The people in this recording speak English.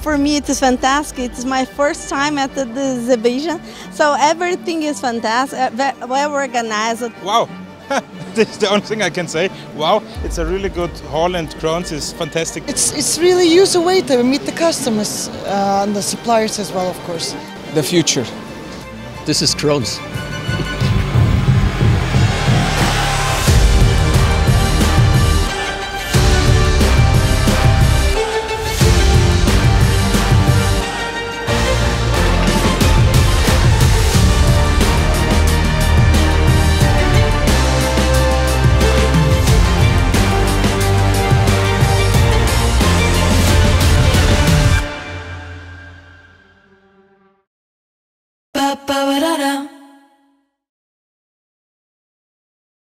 for me it is fantastic. It's my first time at the exhibition, so everything is fantastic, well organized. Wow! This is the only thing I can say. Wow, it's a really good hall and Krones is fantastic. It's really user way to meet the customers and the suppliers as well, of course. The future. This is Krones. Ba ba ba da da.